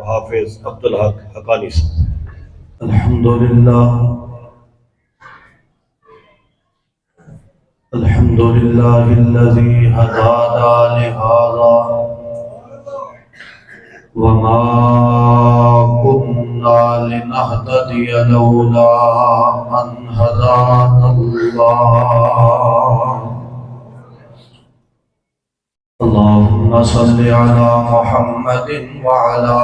حافظ عبدالحق حقانی صاحب۔ الحمدللہ الذی ہدانا لہذا وما كنا لنهتدي لولا ان هدانا اللہ۔ اللهم صل على محمد وعلى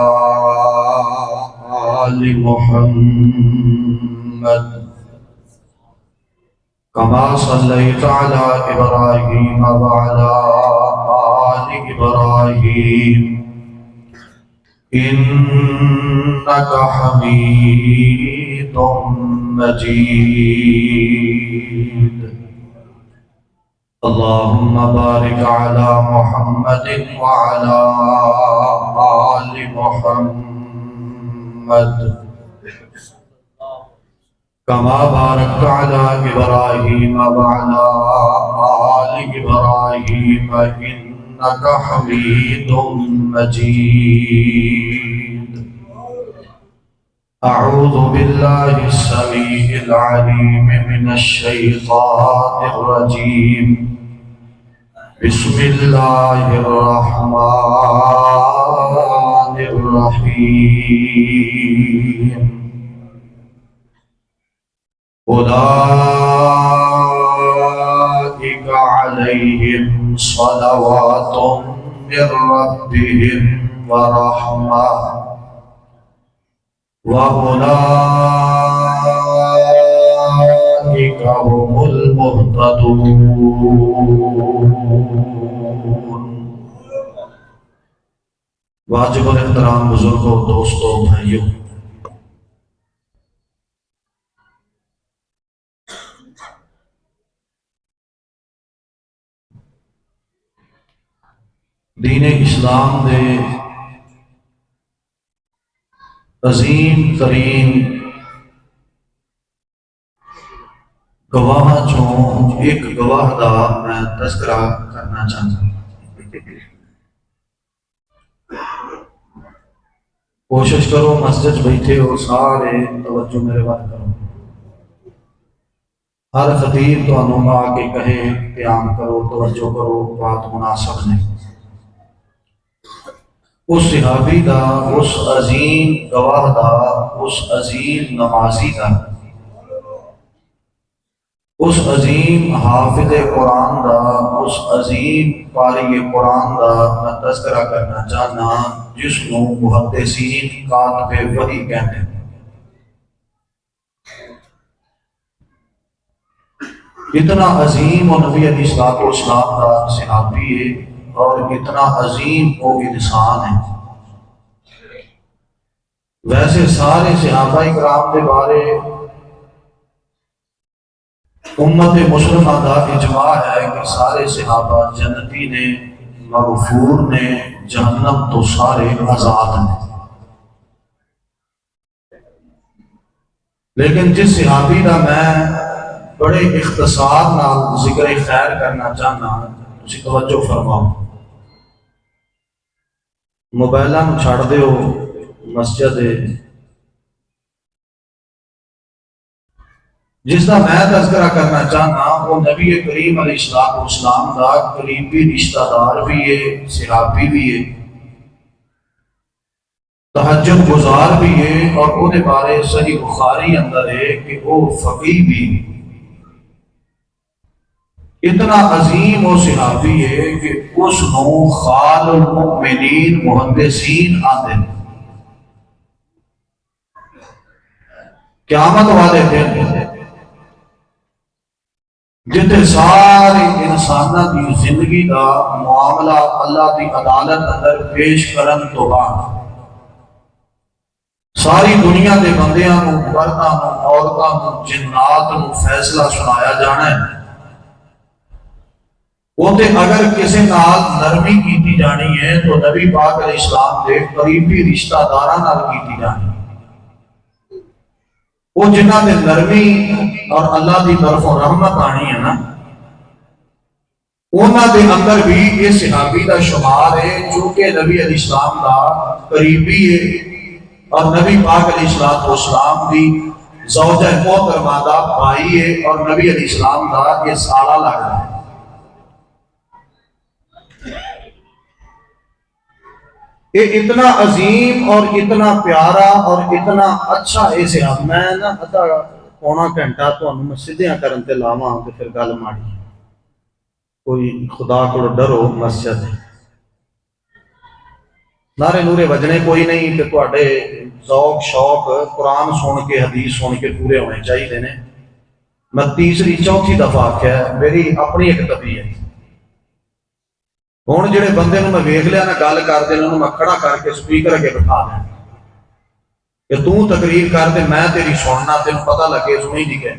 آل محمد كما صليت على إبراهيم وعلى آل إبراهيم إنك حميد مجيد۔ اللهم بارك على محمد وعلى آل محمد كما باركت على إبراهيم وعلى آل إبراهيم إنك حميد مجيد۔ أعوذ بالله السميع العليم من الشيطان الرجيم، بسم الله الرحمن الرحيم۔ أولئك عليهم صلوات من ربهم ورحمة وأولئك هم المهتدون۔ واجب الاحترام بزرگوں، دوستوں، بھائیوں، دین اسلام دے عظیم ترین گواہ چوں ایک گواہ دا میں تذکرہ کرنا چاہتا ہوں۔ کوشش کرو مسجد بیٹھے ہو سارے توجہ میرے بات کرو۔ ہر خطیب تو انہوں آ کے کہے قیام کرو، توجہ کرو، بات مناسب نہیں۔ اس صحابی دا، اس عظیم گواہ دا، اس عظیم نمازی دا، اس عظیم حافظ قرآن دا، اس عظیم قاری قرآن دا میں تذکرہ کرنا چاہنا، جس کو محدثین کاتب وحی کہتے ہیں۔ اتنا عظیم و نبی علیہ السلام کا صحابی ہے اور اتنا عظیم وہ انسان ہے۔ ویسے سارے صحابہ کرام کے بارے امت مسلمہ کا اجماع ہے کہ سارے صحابہ جنتی نے، مغفور نے، جہنم تو سارے آزاد نے۔ لیکن جس صحابی کا میں بڑے اختصار نال ذکر خیر کرنا چاہنا، تسی توجہ فرماؤ۔ موبائلاں نوں چھڑ دیو، مسجد ہے جس کا میں تذکرہ کرنا چاہنا، وہ نبی کریم علیہ السلام کا قریبی رشتہ دار بھی ہے، صحابی بھی ہے، تہجد گزار بھی ہے، اور وہ بارے صحیح بخاری اندر ہے کہ وہ فقیہ بھی ہے۔ اتنا عظیم وہ صحابی ہے کہ اس نو خال المؤمنین محدثین آتے ہیں۔ قیامت والے دن جتنے سارے انسانوں کی زندگی کا معاملہ اللہ کی عدالت اندر پیش کرن تو بعد ساری دنیا کے بندیاں نو، مرداں نو، عورتاں نو، جنات نو فیصلہ سنایا جانا ہے۔ اوتے اگر کسی نال نرمی کیتی جانی ہے تو نبی پاک علیہ السلام دے قریبی رشتہ داراں نال کیتی جانی ہے۔ وہ جنہ دے نرمی اور اللہ دی طرفوں رحمت آنی ہے نا، انہاں دے اندر بھی یہ صحابی دا شمار ہے جو کہ نبی علیہ السلام دا قریبی ہے، اور نبی پاک علیہ السلام دی زوجہ محترمہ دا بھائی ہے اور نبی علیہ السلام دا یہ سالہ لگتا ہے۔ یہ اتنا عظیم اور اتنا پیارا اور اتنا اچھا ایسے میں نا ادھا پونا گھنٹہ تو مسجدیاں کرن تے لاواں تے پھر گل ماڑی کوئی خدا کو ڈرو مسجد ہے نعرے نورے وجنے کوئی نہیں کہ تواڈے ذوق شوق قرآن سن کے حدیث سن کے پورے ہونے چاہیے نے۔ میں تیسری چوتھی دفعہ آخیا ہے میری اپنی ایک طبیعت ہے، ہوں جڑے بندے نو میں ویکھ لیا نا گل کرتے انہوں میں کھڑا کر کے سپیکر اگے بٹھا دیں کہ تو تقریر کر دے میں تیری سننا تین پتہ لگے سنی دی کہ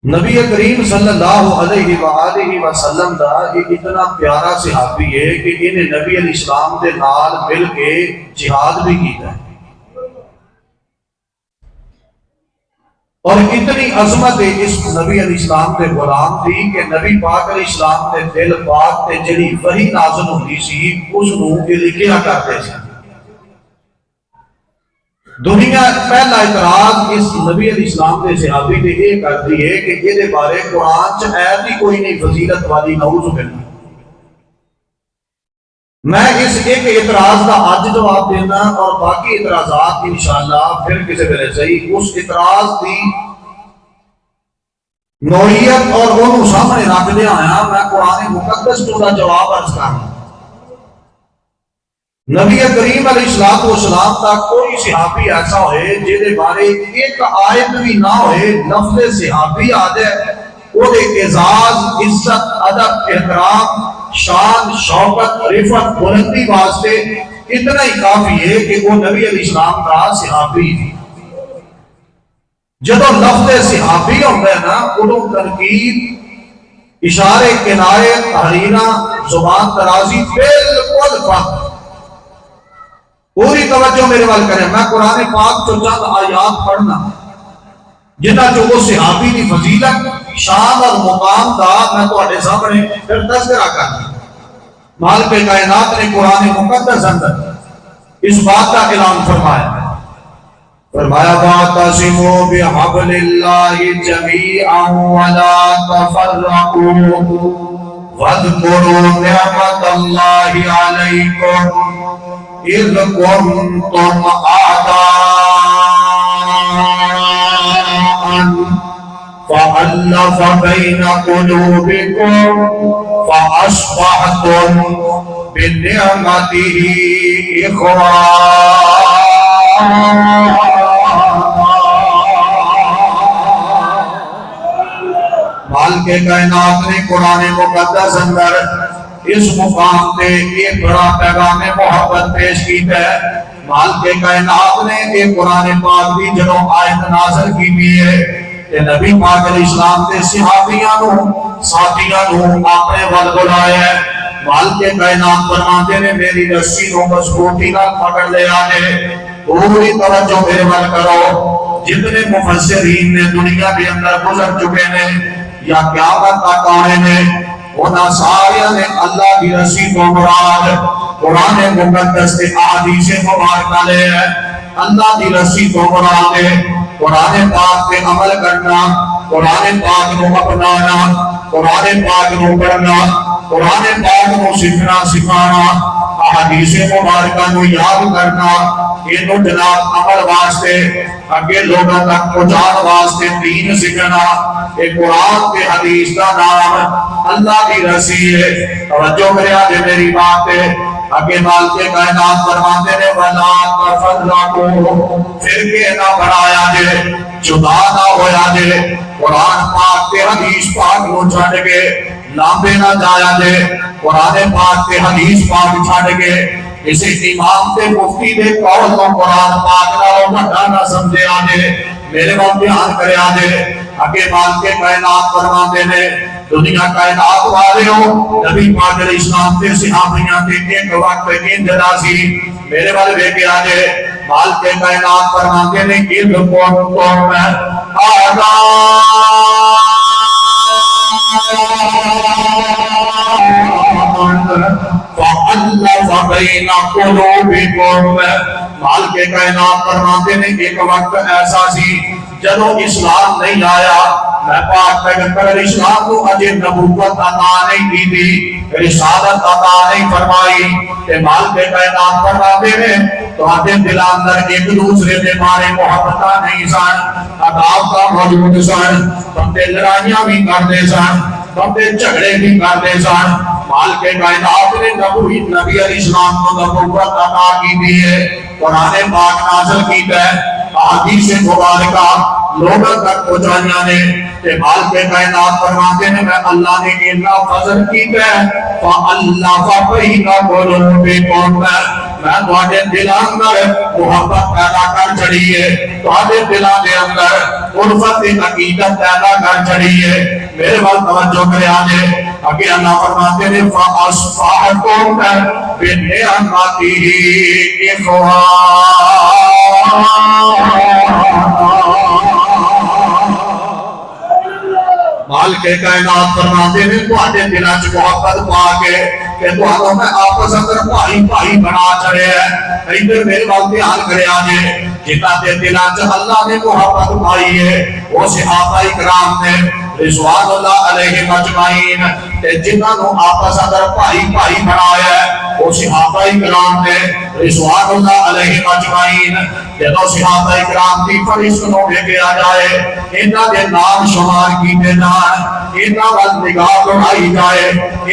نبی کریم صلی اللہ علیہ وآلہ وسلم دا یہ اتنا پیارا صحابی ہے کہ انہیں نبی علیہ السلام دے نال مل کے جہاد بھی کیتا ہے، اور اتنی عظمت ہے اس نبی علیہ السلام دے غلام دی کہ نبی پاک علیہ السلام دے دل پاک تے جڑی وحی نازل ہوندی سی اس نو یہ لکھیا کرتے سی۔ دنیا پہلا اعتراض اس نبی علیہ السلام دے صحابی نے یہ کرتی ہے کہ یہ دے بارے قرآن چ ایت ہی کوئی نہیں فضیلت والی، نعوذ باللہ۔ میں اس ایک اعتراض کا آج جواب دینا اور باقی اعتراضات انشاءاللہ پھر کسی ویلے صحیح اس اعتراض کی نوعیت اور انہوں سامنے رکھ دیا آیا میں قرآن مقدس تو دا جواب عرض کرنا۔ نبی کریم علیہ السلام تک کوئی صحابی ایسا ہوئے جہدے بارے ایک آیت بھی نہ ہوئے لفظ صحابی آ جائے وہ اعزاز عزت ادب احترام شان شوکت رفت بلندی واسطے اتنا ہی کافی ہے کہ وہ نبی علیہ السلام کا صحابی تھی۔ جب لفظ صحابی ہوتا ہے نا انہوں تنقید اشارے کنارے تحرینہ زبان درازی بالکل فرق۔ پوری توجہ میرے وال کریں، میں قرآن پاک تو چند آیات پڑھنا جنہ جو وہ صحابی دی فضیلت شان اور مقام دا میں تو اٹھے سامنے پھر تذکرہ کرنا۔ مالک کائنات نے قرآن مقدس اندر اس بات کا اعلان فرمایا وَاعْتَصِمُوا بِحَبْلِ اللَّهِ جَمِيعًا وَلَا تَفَرَّقُوا وَاذْكُرُوا نِعْمَةَ اللَّهِ عَلَيْكُمْ إِذْ كُنْتُمْ أَعْدَاءً فَأَلَّفَ بَيْنَ قُلُوبِكُمْ فَأَصْبَحْتُمْ بِنِعْمَتِهِ إِخْوَانًا۔ مالک کائنات نے قرآن مقدس اندر اس مقام تے یہ بڑا پیغام محبت پیش کیتا ہے۔ مالک کائنات نے یہ قرآن پاک دی جنوں آیت نازل کی بھی ہے کہ نبی پاک علیہ السلام دے صحابیاں نو ساتھیاں نو اپنے ول بلایا ہے۔ مالک کائنات فرماتے نے میری رسی نو مضبوطی نال پکڑ لیا ہے۔ پوری توجہ میرے ول کرو، جتنے مفسرین نے دنیا کے اندر گزر چکے نے یا قیامت تک آنے نے انہاں سارے نے اللہ کی رسی کو مراد قرآن مقدس کے احادیث مبارکہ لے ہے۔ اللہ کی رسی کو مراد ہے قرآن پاک پہ عمل کرنا، قرآن پاک کو اپنانا، قرآن پاک کو پڑھنا، قرآن پاک کو سیکھنا سکھانا، احادیث مبارکہ کو یاد کرنا، انہوں جناب عمل واسطے اگے لوگوں تک پہنچان واسطے دین سکھنا۔ ایک قرآن کے حدیث کا نام اللہ کی رسی ہے۔ توجہ میرے آگے میری بات ہے، اگے مالک کائنات فرماتے نے وَلَا تَفَرَّقُوا فرقے نہ بنایا جے، جدا نہ ہویا جے، قرآن پاک کے حدیث پاک کو چھڑ کے لامبے نہ جایا جے، قرآن پاک کے حدیث پاک چھڑ کے اسے امام تے مفتی دے قول کو قرآن پاک نہ بڑا نہ سمجھے آجے۔ میرے وقت دھیان کرے آجے، اگے مالک کائنات فرماتے نے دنیا کائنات والے ہو نبی پاک علیہ السلام تے صحابیاں تے ایک وقت ان جنازی میرے والے بے کے آجے مالک کائنات فرماتے نے کہ لکھوں تو میں آدھا فَأَلَّفَ بَيْنَ قُلُوبِكُمْ۔ مالک کائنات فرماتے ہیں ایک وقت ایسا سی جدوں اسلام نہیں آیا، میں پاک پیغمبر علیہ السلام کو اجے نبوت عطا نہیں کی تھی، رسالت عطا نہیں فرمائی، کہ مالک کائنات فرماتے ہیں تو آتے دل اندر ایک دوسرے کے بارے محبت نہیں سن، عداوت موجود سن، بندے لڑائیاں بھی کرتے سن، بندے جھگڑے بھی کرتے سن۔ مالک کائنات نے نبی علیہ السلام کو نبوت عطا کی دی ہے، قرآن پاک نازل کیتا ہے، احادیث مبارکہ لوگوں تک پہنچایا نے، کہ مالک کائنات فرماتے ہیں میں اللہ نے اتنا فضل کیتا ہے فَأَلَّفَ بَيْنَ قُلُوبِكُمْ، میں تمہارے دل اندر محبت پیدا کر چڑھی ہے، تمہارے دلوں کے اندر الفت عقیدت پیدا کر چڑھی ہے۔ میرے وقت توجہ کرے آجے اگے اللہ فرماتے ہیں فَأَصْفَحْتُمْ بِنِعْمَتِهِ مالک کائنات فرماتے ہیں تواڈے دلاں وچ محبت پا کے کہ تہاڈوں میں آپس اندر بھائی بھائی بنا چڑھے ہیں۔ ادھر میرے وال دھیان کرے آجے جنہاں دے دلاں وچ اللہ نے محبت پائی ہے وہ صحابہ کرام نے رضوان اللہ علیہم اجمعین، تے جنہاں نو آپس اندر بھائی بھائی بنایا ہے وہ صحابہ کرام نے رضوان اللہ علیہم اجمعین۔ جدوں صحابہ کرام کی فہرست نو لکھا جائے، انہاں دے نام شمار کیتے جان، انہاں ول نگاہ اٹھائی جائے،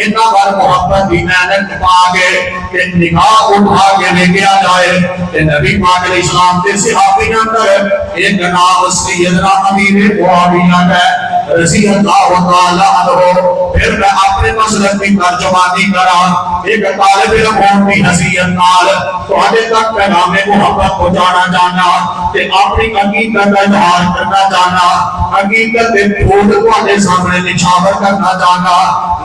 انہاں ول محبت دی عینک پا کے کہ نگاہ اٹھا کے لکھا جائے کہ نبی پاک علیہ السلام کے صحابیوں اندر ایک نام سیدنا امیر معاویہ ہے رضی اللہ تعالیٰ عنہ۔ پھر میں اپنے مسلک کی ترجمانی کراں، ایک طالب علم ہون کی حیثیت نال تواڈے تک پیغام محبت پہنچانا چاہنا تے اپنی عقیدت کا اظہار کرنا چاہنا، عقیدت کے پھول تواڈے سامنے نچھاور کرنا چاہنا۔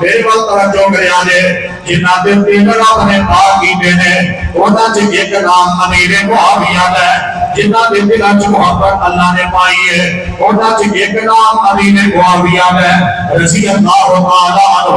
میرے وال توجہ کرے آجے جنہاں دے تین رب نے پاک کیتے نے انہاں وچ ایک نام امیر معاویہ ہے، جنہاں دے دلاں وچ محبت اللہ نے پائی ہے انہاں وچ ایک نام امیر معاویہ ہے رضی اللہ تعالیٰ عنہ۔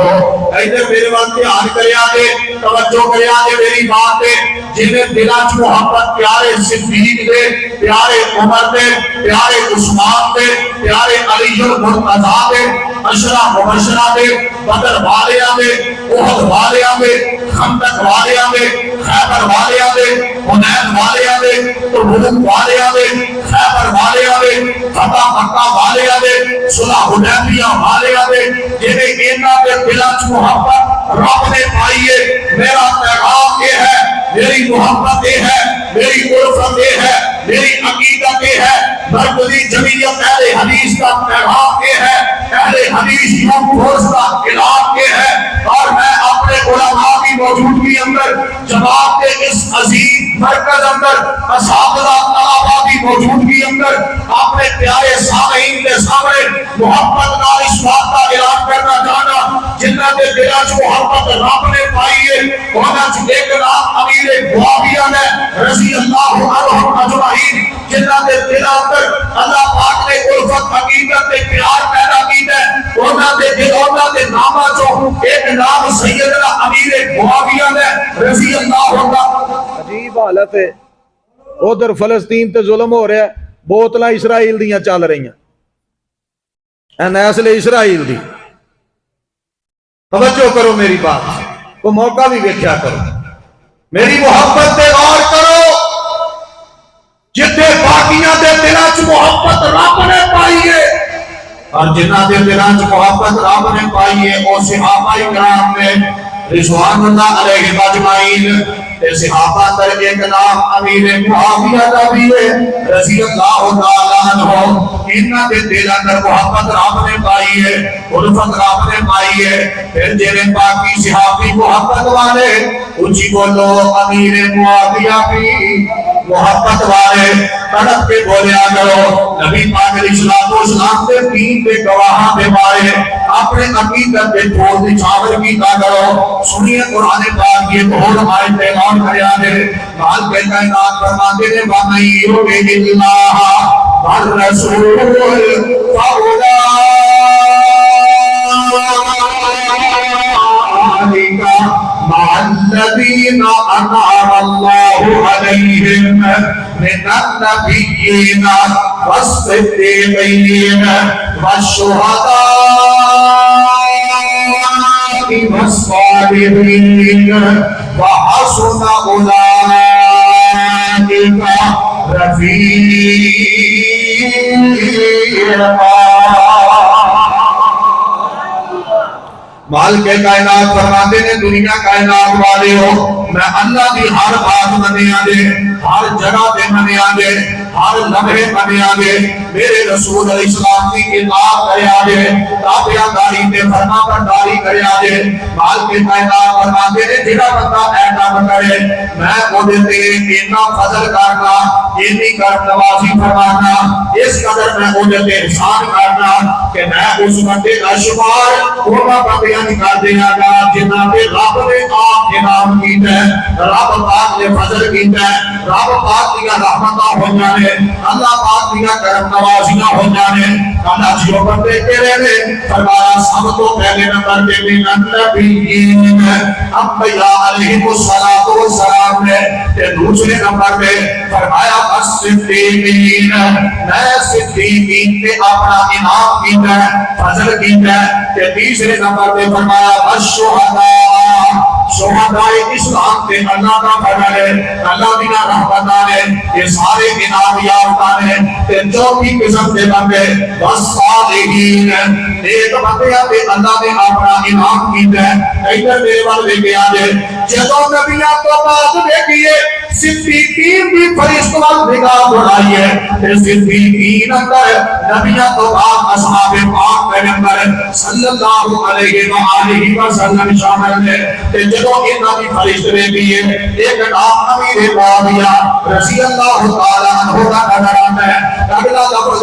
ادھر میرے وال دھیان کرے آجے توجہ کرے آجے میری بات ہے جنہیں دلاں وچ محبت پیارے صدیق دے، پیارے عمر دے، پیارے عثمان دے، پیارے علی المرتضیٰ دے، عشرہ مبشرہ دے، بدر والیاں دے، احد والیاں دے، خندق والیاں دے، خیبر والیاں دے، حنین والیاں دے، تبوک والیاں دے، خیبر والیاں دے، فتح مکہ والیاں دے، صلح حدیبیہ والیاں دے، جنہیں انہاں دے دلاں وچ محبت رب نے پائی ہے۔ میرا پیغام یہ ہے، میری محبت یہ ہے، میری الفت یہ ہے، میری عقیدت یہ ہے، مرکزی جمعیت اہل حدیث کا پیغام یہ ہے، اہل حدیث یوم فورس کا اعلان یہ ہے، اور میں اپنے علماء کی موجودگی اندر جماعت کے اس عظیم مرکز اندر اساتذہ طلباء کی موجودگی اندر اپنے پیارے سامعین کے سامنے محبت کا اس بات کا اعلان کرنا چاہنا جنہاں کے دلاں وچ محبت رب نے پائی ہے انہاں وچ ایک نام امیر معاویہ نے رضی اللہ عنہ اجمعین، جنہاں کے دلاں اندر اللہ پاک نے الفت عقیدت تے پیار پیدا کیتا ہے، انہاں دے دلوں دے ناماں چوں ایک نام سیدنا امیر معاویہ نے رضی اللہ عنہ۔ عجیب حالت ہے، ادھر فلسطین تے ظلم ہو رہا ہے، بوتلاں اسرائیل دیاں چل رہی ہیں، نیسل اسرائیل دی۔ توجہ کرو میری بات کو موقع بھی ویکھیا کرو، میری محبت تے غور کرو، جتنے باقیاں دے دلاں وچ محبت رب نے پائی ہے اور جنہاں دے دلاں وچ محبت رب نے پائی ہے او صحابہ کرام نے رضوان اللہ علیہم اجمعین۔ صحابہ اندر ایک نام امیر معاویہ کا بھی ہے رضی اللہ تعالیٰ عنہ۔ انہاں دے دل اندر محبت رب نے پائی ہے، الفت رب نے پائی ہے۔ پھر جنہیں باقی صحابی محبت والے اونچی بولو امیر معاویہ کی محبت والے تڑپ کے بولیا کرو، نبی پاک علیہ السلام کے دین کے گواہاں دے بارے اپنے عقیدت کے پھول نچھاور کیتا کرو۔ سنیے قرآن پاک یہ بہت آیت اعلان کریا ہے، مالک کائنات فرماتے ہیں وَمَن يُطِعِ اللَّهَ وَالرَّسُولَ فَأُولَٰئِكَ مَعَ الذين أنعم الله عليهم من النبيين والصديقين والشهداء والصالحين وحسن أولئك رفيقا. مالک کائنات فرماتے ہیں دنیا کائنات والے ہو میں اللہ دی ہر بات منیا دے ہر جگہ پہ منیا دے ہر لمحے منیا دے میرے رسول علیہ السلام کی اطاعت کریا دے تابعداری تے فرما برداری کریا دے. مالک کائنات فرماتے ہیں جڑا بندہ احکام کرے میں او دے تے اتنا فضل کرنا اتنی کرم نوازی فرمانا اس قدر میں او دے تے احسان کرنا کہ میں اس بندے کا شمار وہ بندے کر دیا گا جنہاں پہ رب نے آپ انعام کیتا ہے رب پاک نے فضل کیتا ہے رب پاک دیا رحمتاں ہو جانے اللہ پاک دیا کرم نوازیاں ہو جانے. اللہ جیو بندے تیرے نے فرمایا سب تو پہلے نمبر پہ من النبیین انبیاء علیہم الصلوۃ والسلام نے تے دوسرے نمبر پہ فرمایا الصدیقین میں صدیقین پہ اپنا انعام کیتا ہے فضل کیتا ہے. تے تیسرے نمبر پہ فرمایا الشہداء شہداء اسلام پہ اللہ کا فضل ہے اللہ کی رحمت ہے یہ سارے انعام یافتہ ہیں. تے چوتھی قسم کے بندے والصالحین نیک بندے پہ اللہ نے اپنا انعام کیتا ہے. ادھر میرے وال لے کے آ جائے جدوں نبیاں تو بعد دیکھیے صدیقین بھی فرشتوں وال نگاہ بڑھائی ہے تے صدیقین اندر نبیاں تو بعد اصحاب پاک پیغمبر صلی اللہ علیہ وآلہ وسلم شامل ہے. تے جدوں انہاں دی فرشت ویکھی ہے ایک نام امیر معاویہ رضی اللہ تعالی عنہ دا نظر آتا ہے. اگلا لفظ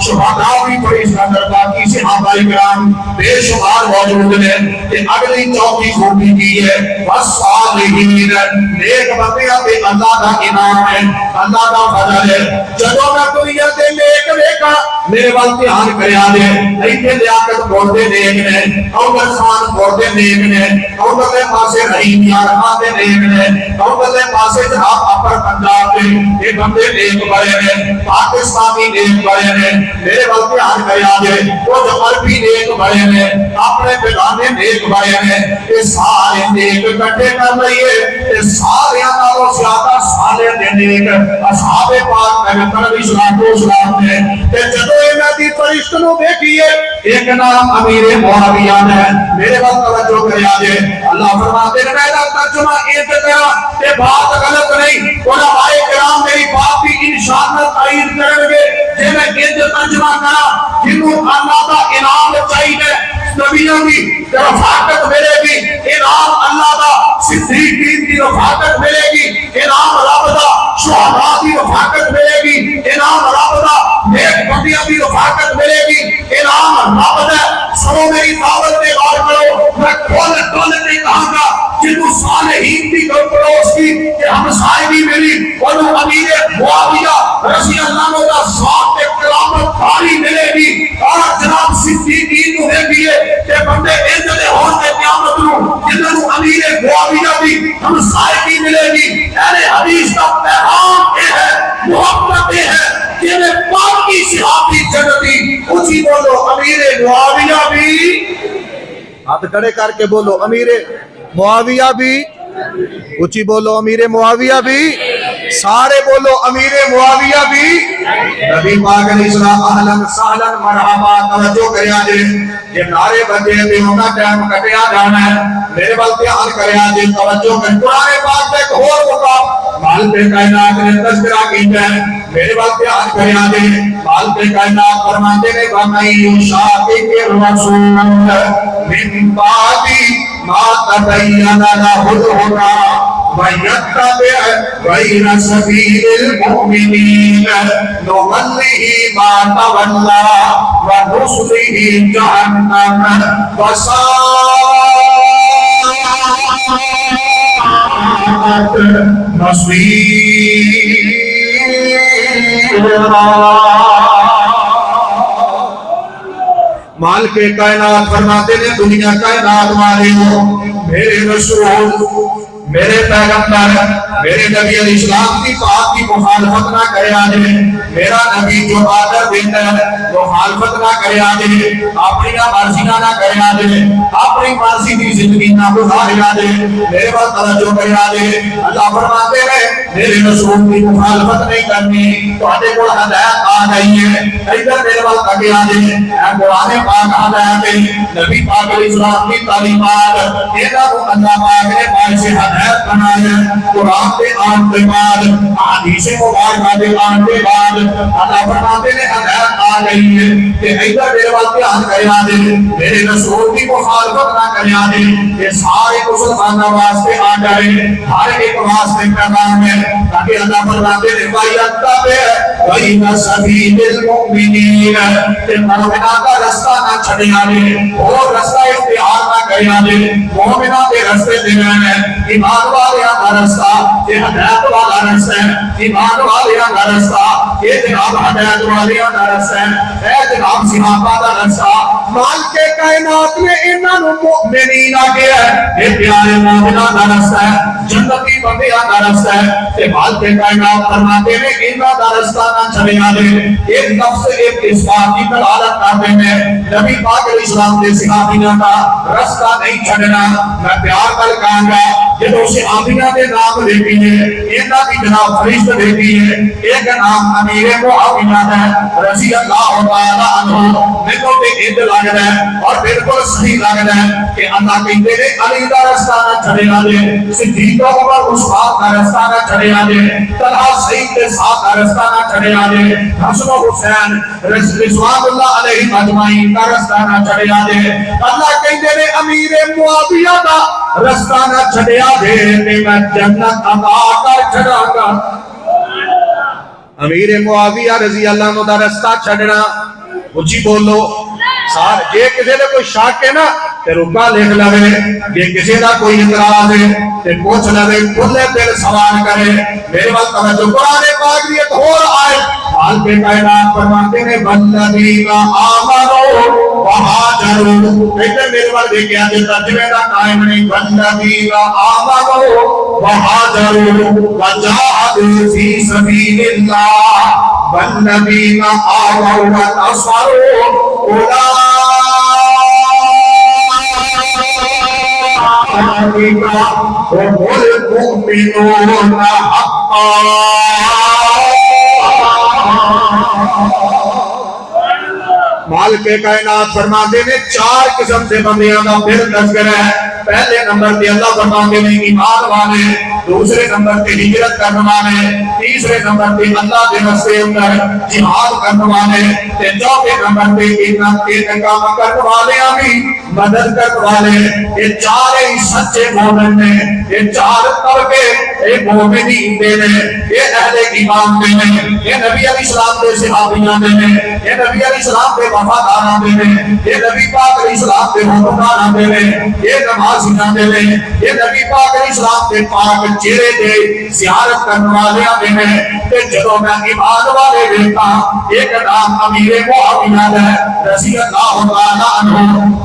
شہداء بھی فرشت اندر باقی صحابہ کرام بے شمار موجود ہیں. تے اگلی چوتھی خوبی کی ہے والصالحین نیک بندے پہ اللہ کا انعام ہے اللہ کا فضل ہے. جدوں میں دنیا تے نیک ویکھا میرے وال دھیان کریا دے ایتھے لیاقت بولدے نیک نے اول خان بولدے نیک نے اول پاسے رحیم یار خان دے نیک نے اول پاسے جناب اپر پنجاب دے یہ بندے نیک بڑے نے پاکستانی نیک بڑے نے میرے وال دھیان کریا دے وہ جو عربی نیک بڑے نے اپنے بیگانے نیک بڑے نے یہ سارے نیک اکٹھے کر لئیے یہ سارے نالوں زیادہ صالح دے نیک اصحاب پاک پیغمبر علیہ السلام نے تے جدوں انہاں دی فرشت نو دیکھیے ایک نام امیر معاویہ ہے میرے وقت توجہ کریا جے اللہ فرماتے ہیں میرا ترجمہ یہ کرا کہ بات غلط نہیں علماء کرام میری بات بھی انشاءاللہ تائید کریں گے جے میں یہ ترجمہ کرا جنہوں اللہ کا انعام چاہیے نبیوں کی رفاقت ملے گی انعام اللہ کا صدیقین کی رفاقت ملے گی انعام رب دا شہداء کی رفاقت ملے گی انعام رب دا نیک بندیاں کی رفاقت ملے گی انعام رب دا. سنو میری دعوت پہ غور کرو میں کھول کے کہاں گا جنہوں صالحین کی پڑوس کی کہ ہم صاحبی ملی انہوں امیر معاویہ رضی اللہ عنہ کا ذات کرامت بھاری ملے گی اور جناب صدیقین کو دیکھیے کہ بندے انجلے ہون کے قیامت نو جنہوں امیر معاویہ بھی ہم صاحبی ملے گی. اہل حدیث کا پیغام یہ ہے محبت یہ ہے کہ میں باقی صحابی جنتی اسی بولو امیر معاویہ بھی ہاتھ کھڑے کر کے بولو امیر معاویہ بھی اچھی بولو امیر معاویہ بھی سارے بولو امیر معاویہ بھی. نبی پاک علیہ السلام اہلا سہلا مرحبا توجہ کریا جے یہ نعرے بجے بھی ہونا ٹائم کٹیا جانا ہے میرے بل دھیان کریا جے توجہ کر. قرآن پاک میں ایک اور مقام مالک کائنات نے تذکرہ کیتا ہے میرے بل دھیان کریا جے مالک کائنات فرماتے ہیں وَمَن يُشَاقِقِ الرَّسُولَ مِن بَعْدِ مَا تَبَيَّنَ لَهُ الْهُدَىٰ وَيَتَّبِعْ غَيْرَ سَبِيلِ الْمُؤْمِنِينَ نُوَلِّهِ مَا تَوَلَّىٰ وَنُصْلِهِ جَهَنَّمَ وَسَاءَتْ مَصِيرًا. مالک کائنات فرماتے نے دنیا کائنات والے ہو، میرے رسول میرے پیغمبر میرے نبی علیہ السلام کی بات کی مخالفت نہ کرے آجے، میرا نبی جو آدر دیتا ہے وہ مخالفت نہ کرے آجے، اپنی مرضی نہ کرے آجے، اپنی مرضی کی زندگی نہ گزارے آجے، میرے بات توجہ کرے آجے۔ اللہ فرماتے ہیں میرے رسول کی مخالفت نہیں کرنی، تو آتے کو ہدایت آ گئی ہے، ادھر میرے بات آگے آجے، اے قرآن پاک ہدایت ہے، نبی پاک علیہ السلام کی تعلیمات، ایدہ کو اللہ پاک نے پاک سے ہدایت بنایا، قرآن کے آن کے بعد حدیث مبارکہ کے آن کے بعد اللہ فرماتے ہیں ہدایت آ گئی ہے کہ ادھر میرے بات کے آن کرے آدھے، میرے رسول کی مخالفت نہ کرے آدھے، یہ سارے مسلمانوں واسطے آ جائے، ہر ایک واسطے پیغام ہے، تاکہ اللہ فرماتے ہیں وَإِنَّ سَبِيلِ الْمُؤْمِنِينَ کہ مومنہ کا رستہ نہ چھڑے آدھے، اور رستہ اختیار نہ کرے آدھے، مومنہ کے رستے دے رہے ہیں، ایمان والیاں کا رستہ یہ ہدایت والا رستہ ہے، ایمان والیاں کا رستہ یہ جناب ہدایت والیاں کا رستہ ہے، اے جناب صحابہ کا رستہ، مالک کائنات میں انہاں مؤمنین آگے ہے، یہ پیارے مومنہ کا رستہ ہے، جنتی بندیاں کا رستہ ہے، کہ مالک کائنات فرماتے ہیں انہاں کا رستہ نہ چلے آدھے، ایک لفظ ایک اس بات کی دلالت کرتے ہیں، نبی پاک علیہ السلام نے صحابیوں کا رستہ نہیں چھڑنا، میں پیار کر کہاں گا جدو صحابیہ کے نام دیتی ہے، اینا کی جناب فرشت دیتی ہے، ایک نام امیر معاویہ ہے رضی اللہ تعالیٰ عنہ، میں تو ایک لگ رہا ہے اور بالکل صحیح لگ رہا ہے کہ اللہ کہتے ہیں علی کا رستہ نہ چھڑے آجے، صدیق عمر عثمان کا رستہ نہ چھڑے آجے، طلحہ سعید کے ساتھ کا رستہ نہ چھڑے آجے، حسن و حسین رضوان اللہ علیہ اجمعین کا رستہ نہ چھڑے آجے، اللہ کہتے ہیں امیر معاویہ کا رستہ نہ چھڑے آجے، میں جنت عطا کر چھڑا گا۔ امیر معاویہ رضی اللہ عنہ دا رستہ چھڑنا، اچھی بولو، جے کسی نے کوئی شاک ہے نا تے رکا لکھ لوے، جے کسی دا کوئی اعتراض ہے تے پوچھ لوے، کھلے دل سوال کرے، میرے وقت توجہ قرآن پاک بھی ایک اور آئے، حال پہ کائنات فرماتے ہیں والذین آمنوا وہاجروا، ایسے میرے وقت دیکھے آجے ترجمے دا قائم نہیں، والذین آمنوا وہاجروا وجاہدوا فی سبیل اللہ والذین آووا ونصروا أولئك هم المؤمنون حقا۔ مالک کائنات فرماتے ہیں چار قسم سے بندیاں دا پھر تذکرہ ہے، پہلے نمبر پہ اللہ فرماتے ہیں ایمان والے، دوسرے نمبر پہ ہجرت کرنے والے، تیسرے نمبر پہ اللہ کے راستے اندر جہاد کرنے والے، چوتھے نمبر پہ ایک کام کرنے والے بھی مدد کرنے والے، یہ چار ہی سچے مومن نے، یہ چار طبقے یہ مومنین دے ہیں، یہ اہل ایمان دے ہیں، یہ نبی علیہ السلام کے صحابیاں دے ہیں، یہ نبی علیہ السلام کے وفاداراں دے ہیں، یہ نبی پاک علیہ السلام کے حکمراناں دے ہیں، یہ نمازیاں دے ہیں، یہ نبی پاک علیہ السلام کے پاک چہرے دے زیارت کرنے والے دے ہیں، کہ جدوں میں ایمان والے دیکھا ایک نام امیر معاویہ ہے رضی اللہ تعالیٰ عنہ،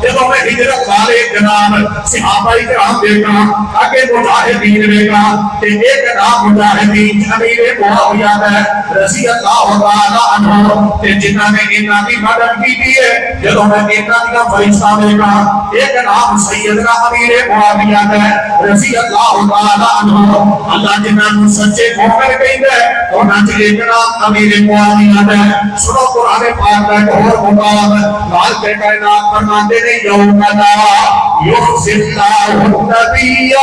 جدوں میں ہجرت والے جناب صحابہ کرام دیکھا، آگے مجاہدین دیکھا کہ ایک نام مجاہدین امیر معاویہ ہے رضی اللہ تعالیٰ عنہ، کہ جنہوں نے انہاں کی مدد کی ہے، جدوں میں انہاں کی فرشتہ دیکھا ایک نام سیدنا امیر معاویہ ہے رضی اللہ تعالیٰ عنہ، اللہ جنہوں سچے مومن کہتے ہیں انہاں سے ایک نام امیر معاویہ ہے۔ سنو قرآن پاک کا ایک اور مقام، مالک کائنات فرماتے ہیں یوم لا یخزی اللہ النبی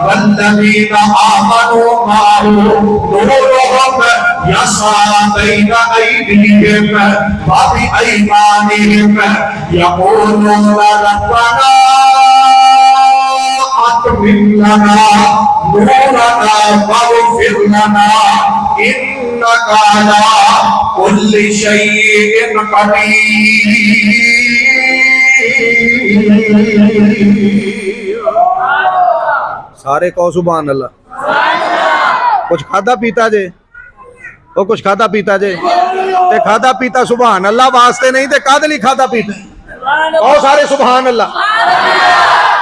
والذین آمنوا معہ نورہم یسعی بین ایدیہم وبایمانہم یقولون ربنا اتمم لنا نورنا واغفر لنا انک علی کل شیء قدیر۔ سارے کہو سبحان اللہ۔ کچھ کھادا پیتا جے، وہ کچھ کھادا پیتا جے تے کھادا پیتا سبحان اللہ واسطے نہیں تے کاد لی کھادا پیتا، اور سارے سبحان اللہ۔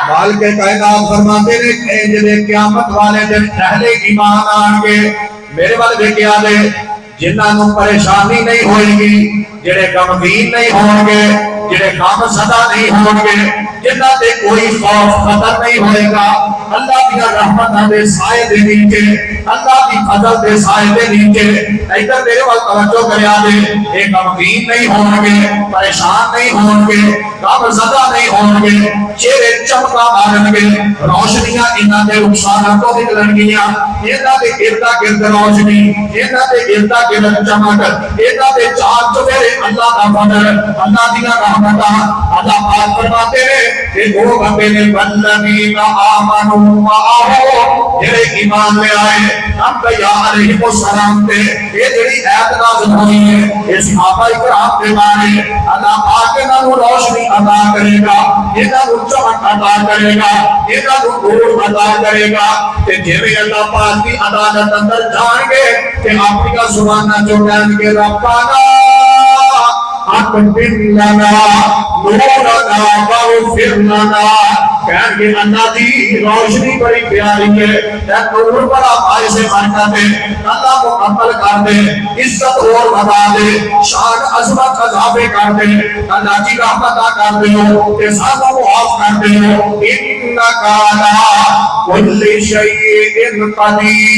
مالک کائنات فرماتے نے کہ جدے قیامت والے دن اہل ایمان آن گے میرے والے دیکھے آدھے جنہاں نوں پریشانی نہیں ہوئے گی، جڑے غمگین نہیں ہوں گے، جڑے غم زدہ نہیں ہوں گے، جنہاں دے کوئی خوف خطر نہیں ہوئے گا، اللہ کی رحمت دے سائے دے نیچے، اللہ کی فضل دے سائے دے نیچے، ادھر میرے وال توجہ کریا دے، ایک غمگین نہیں ہوں گے، پریشان نہیں ہوں گے، غم زدہ نہیں ہوں گے، چہرے چمکا مارن گے، روشنیاں انہاں دے رخسانوں کو نکلن گیاں، انہاں دے گردا گرد روشنی، انہاں دے گردا گرد چمک، انہاں دے چار چفیرے اللہ دا فضل، اللہ دی رحمتاں، اللہ پاک فرماتے ہیں کہ وہ بندے نے والذین آمنوا معه جڑے ایمان لے آئے انبیاء علیہ السلام تے یہ جڑی آیت نازل ہوئی ہے یہ صحابہ کرام دے بارے اللہ پاک انہاں نوں روشنی عطا کرے گا، انہاں نوں چمک عطا کرے گا، انہاں نوں نور عطا کرے گا تے جویں اللہ پاک دی عدالت اندر جان گے تے اپنی کا زباناں جو کہن گے ربنا اقبل لنا نورنا واغفر لنا، کہن گے اللہ دی روشنی بڑی پیاری ہے، تے نور بڑا بھائی سے برکت ہے، اللہ مکمل کر دے، عزت اور بڑھا دے، شان عظمت اضافے کر دے، اللہ کی رحمت کر دے، تے سانوں معاف کر دے، انک علی کل شیء قدیر۔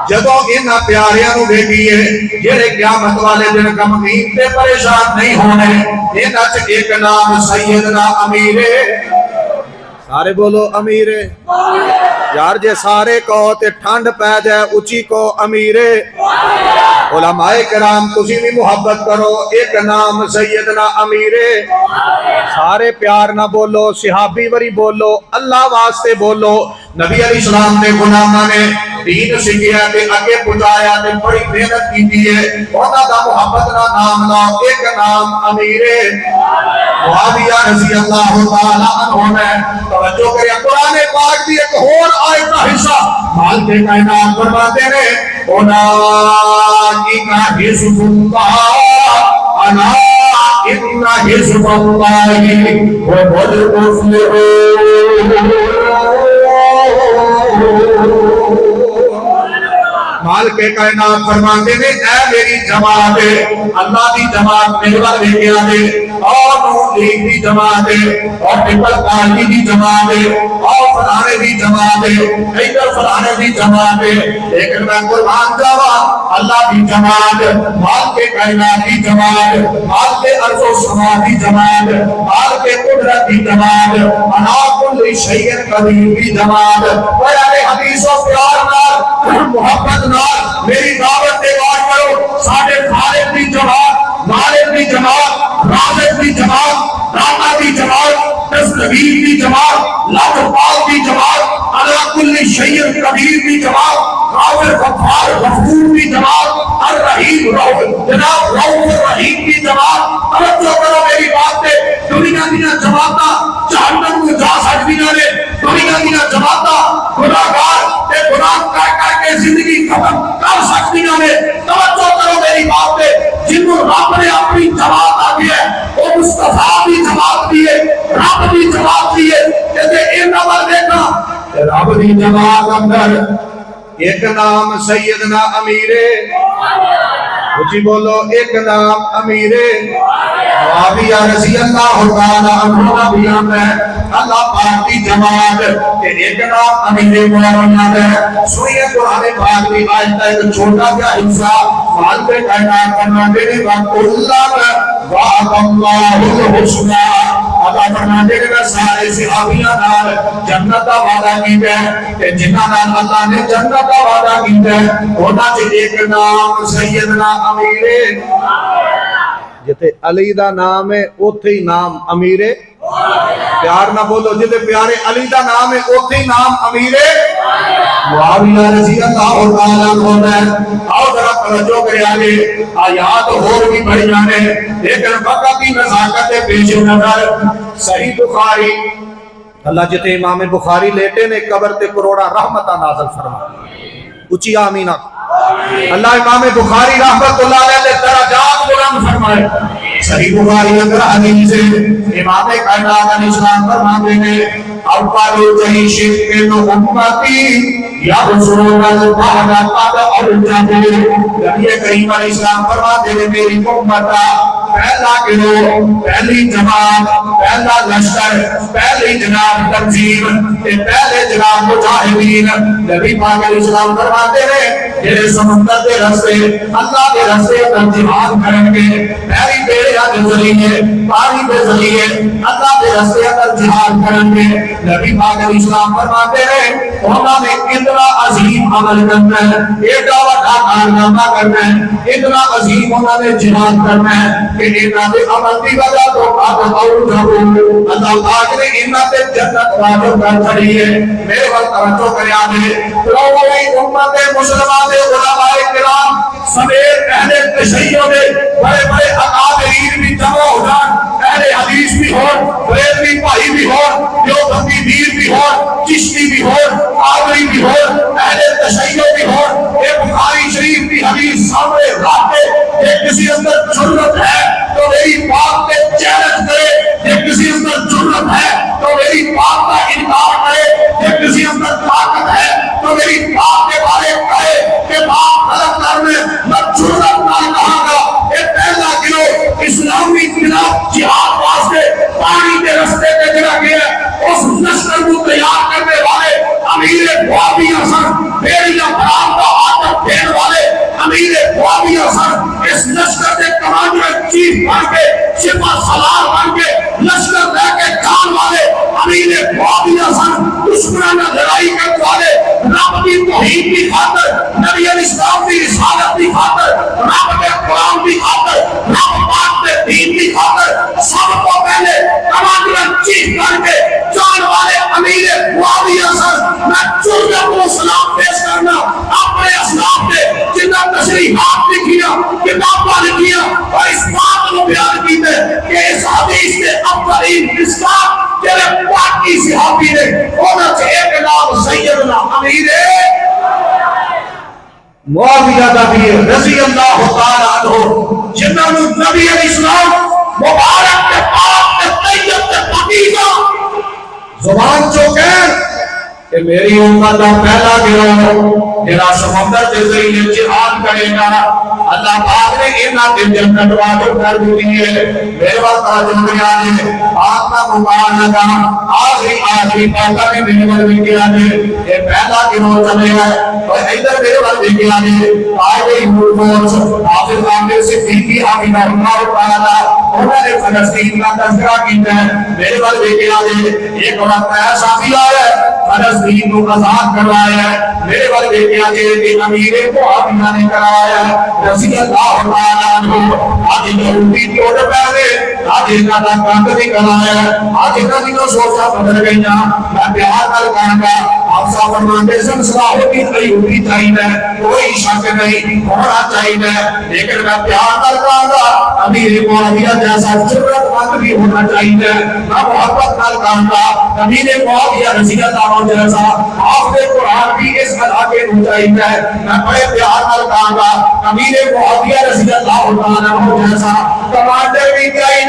جدو انہاں پیاریاں نو دیکھیے جڑے قیامت والے دن غمگین تے پریشان نہیں ہونے، انہاں چ ایک نام سیدنا امیر، سارے بولو امیر، یار جے سارے کہو تے ٹھنڈ پہ جائے اچھی کو امیر، علماء کرام تسی بھی محبت کرو، ایک نام سیدنا امیر، سارے پیار نہ بولو، صحابی وری بولو، اللہ واسطے بولو، نبی علیہ السلام نے غلاماں نے دین سکھیا تے اگے پہنچایا تے بڑی محنت کیتی ہے، انہاں دا محبت دا نام لاؤ، ایک نام امیر معاویہ رضی اللہ تعالی عنہ نے توجہ کریا قرآن پاک دی ایک اور آیت کا حصہ مالک کائنات فرماتے ہیں اولئک حزب اللہ الا ان حزب اللہ هم المفلحون۔ مالک کائنات فرماتے ہیں اے میری جماعت اللہ دی جماعت میرے وال لے آدے اور نور لیگ دی جماعت اور پیپل پارٹی دی جماعت اور فلانے دی جماعت ادھر فلانے دی جماعت، لیکن میں قربان جاوا اللہ دی جماعت، مالک کائنات دی جماعت، مالک ارض و سما دی جماعت، مالک قدرت دی جماعت، علی کل شیء قدیر دی جماعت، پیارے حدیث و پیار نال محبت میری دعوت دے بات کرو، ساڑھے خالد دی جماعت، مالک دی جماعت، رازق دی جماعت، رانا دی جماعت، تسلیم دی جماعت، لطفال دی جماعت، علی کل شیء قدیر دی جماعت، غافر غفار غفور دی جماعت، الرحیم جناب رؤوف الرحیم دی جماعت، توجہ کرو میری بات پہ، دنیا دیا جماعتاں جہنم کو جا سکتی نے، دنیا دیا جماعتاں گناہگار تے گناہ کر کے زندگی ختم کر سکتی نے، توجہ کرو میری بات پہ، جنہوں رب نے اپنی جماعت آگی ہے وہ مصطفیٰ بھی جماعت دی ہے، رب بھی جماعت دی ہے، جیسے این نمبر دیکھنا رب دی جماعت اندر ایک نام سیدنا امیر، اچھی بولو ایک نام امیر معاویہ رضی اللہ تعالی عنہ بیان ہے، اللہ پاک دی جماعت کہ ایک نام امیر معاویہ ہے۔ سنیے قرآن پاک دی آیت کا ایک چھوٹا سا حصہ مالک کائنات فرماتے ہیں وَكُلًّا وَعَدَ اللَّهُ الْحُسْنَى، اللہ فرماتے ہیں سارے صحابیاں نال جنت دا وعدہ کیتا ہے کہ جنہاں نال اللہ نے جنت دا وعدہ کیتا ہے انہاں وچ ایک نام سیدنا امیر، جتے علی دا نام ہے اوتھے ہی نام امیر، پیار نہ بولو جتے پیارے علی دا نام ہے اوتھے ہی نام امیر معاویہ رضی اللہ تعالی عنہ ہے۔ آؤ ذرا توجہ کرے آگے آیات اور بھی بڑھ جانے، لیکن فقط ہی نزاکت پیش نظر صحیح بخاری، اللہ جتے امام بخاری لیٹے نے قبر تے کروڑا رحمتہ نازل فرما، اچھی آمینہ اللہ امام بخاری رحمت اللہ علیہ نے درجات بلند فرمائے. صحیح بخاری اندر حدیث ہے امام کائنات علیہ السلام فرماتے ہیں اول جیش من امتی یا رسول اللہ قد ارجعوا. نبی کریم علیہ السلام فرماتے ہیں میری امت پہلا گروہ، پہلی جماعت، پہلا لشکر، پہلی جناب تنظیم، پہلے جناب مجاہدین. نبی پاک علیہ السلام فرماتے ہیں جڑے سمندر دے رستے اللہ دے رستے اندر جہاد کریں گے، پہلی بیڑیاں دے ذریعے پانی دے ذریعے اللہ دے رستے اندر جہاد کریں گے. نبی پاک علیہ السلام فرماتے ہیں انہوں نے اتنا عظیم عمل کرنا ہے، ایڈا بڑا کارنامہ کرنا ہے، اتنا عظیم انہوں نے جہاد کرنا ہے کہ انہوں نے عمل کی وجہ تو اللہ پاک نے انہوں نے جنت واجب کر چھڑی ہے. میرے وقت توجہ کریا دے لوگوی امت مسلمان دے علماء کرام سمیت اہل تشیع دے بڑے بڑے اکابرین بھی جمع ہو جان، اہل حدیث بھی ہون، بریلوی بھائی بھی ہون، دیوبندی میر بھی ہون، چشتی بھی ہون، قادری بھی ہون، اہل تشیع بھی ہون. یہ بخاری شریف کی حدیث سامنے رکھ کے کہ کسی اندر جرت ہے تو میری بات پہ چیلنج کرے، کہ کسی اندر جرت ہے تو میری بات کا انکار کرے، کہ کسی اندر طاقت ہے تو میری بات کے بارے کہے کہ بات غلط کرنے میں جرت نہ کہاں گا. یہ پہلا گروہ اسلامی انقلاب جہاد واسطے پانی کے رستے پہ جگہ گیا. اس لشکر کو تیار کرنے والے امیر معاویہ سن، بیڑیاں برام کا آدم دینے والے امیر معاویہ سن. اس لشکر کے کمانڈر چیف بن کے سپہ سالار بن کے لشکر لے کے جان والے امیر معاویہ سن. دشمنانہ لڑائی کرنے والے رب کی توحید کی خاطر، نبی علیہ السلام کی رسالت کی خاطر، رب کے قرآن کی خاطر، رب پاک کے دین کی خاطر سب کو پہلے کمانڈر چیف بن کے جان والے امیر معاویہ سن. میں جرت کو سلام پیش کرنا اپنے اسلام کے جنہ تشریحات لکھیا، کتاباں لکھیا اور اس بات کو بیان کیتے کہ اس حدیث کے اولین اسلام جنہیں پاکی صحابی نے ہونا چاہیے کہ نام سیدنا امیر معاویہ رضی اللہ تعالیٰ عنہ جنہوں نے نبی علیہ السلام مبارک کے پاک کے طیب کے پاکیزہ زبان چوکیں کہ میری امت کا پہلا گروہ جڑا سمندر کے ذریعے جہاد کرے گا اللہ پاک نے انہاں دے جنت واجب کر دی ہے. میرے واسطے دنیا نے آپ کا مبارک آخری پاکا نے میرے ول کیا نے یہ پہلا گروہ چلے گا. اور ادھر میرے ول کیا نے آئے فورس حافظ عامر صدیقی حافظ اللہ تعالی انہوں نے فلسطین کا تذکرہ کیا ہے. میرے ول کیا نے ایک وقت ایسا بھی آیا فلسطین کو آزاد کروایا ہے. میرے ول کیا کہ امیر معاویہ نے کرایا ہے رضی اللہ تعالیٰ عنہ. آج یہودی توڑ پہلے آج انہاں دا کام بھی کرایا ہے. آج انہاں دی سوچا بدل گئیاں. میں پیار کر کہاں آپ صاحب فرماتے ہیں صلاح الدین ایوبی چاہیے کوئی شک نہیں ہونا چاہیے لیکن میں پیار کر کہاں گا امیر معاویہ جیسا جرت مند بھی ہونا چاہیے. میں محبت کر کہاں گا امیر معاویہ رضی اللہ عنہ جیسا حافظ قرآن بھی اس علاقے میں چاہیے. میں بڑے پیار کر کہاں گا امیر معاویہ رضی اللہ عنہ جیسا کمانڈر بھی چاہیے.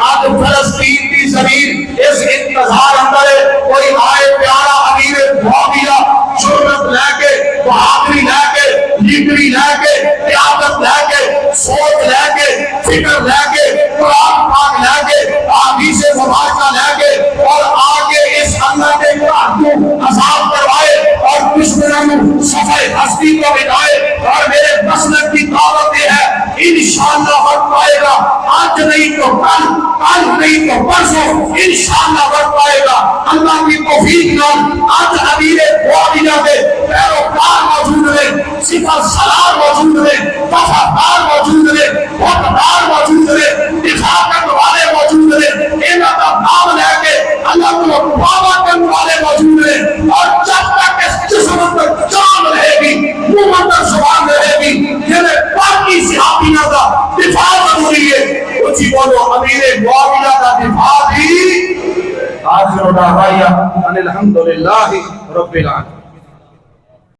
آج فلسطین کی زمین اس انتظار اندر کوئی آئے پیارا امیر معاویہ جرت لے کے بہادری لے کے لیڈری لے کے قیادت لے کے سوچ لے کے فکر لے کے قرآن پاک لے کے حدیث مبارکہ لے کے اور آگے اس اللہ کے قرآن کو عذاب کروائے اور دشمنوں صفحے ہستی کو مٹائے. اور میرے مسلک کی دعوت یہ ہے انشاءاللہ وقت پائے گا آج نہیں تو کل، کل نہیں تو پرسوں انشاءاللہ وقت پائے گا. اللہ کی توفیق نال آج امیر معاویہ کے پیروکار موجود ہیں، سپہ سالار موجود ہیں، وفادار موجود ہیں، وفادار موجود ہیں، دفاع کرنے والے موجود ہیں. انہاں کا نام لے کے اللہ کو دعویٰ کرنے والے موجود ہیں. اور جب تک اس جسم پر جان رہے گی، منہ پر زبان رہے گی، جنہیں باقی صحابیوں کا دفاع ضروری ہے. اچھی بولو امیر معاویہ کا دفاع بھی آخر دعوانا ان الحمدللہ رب العالمین.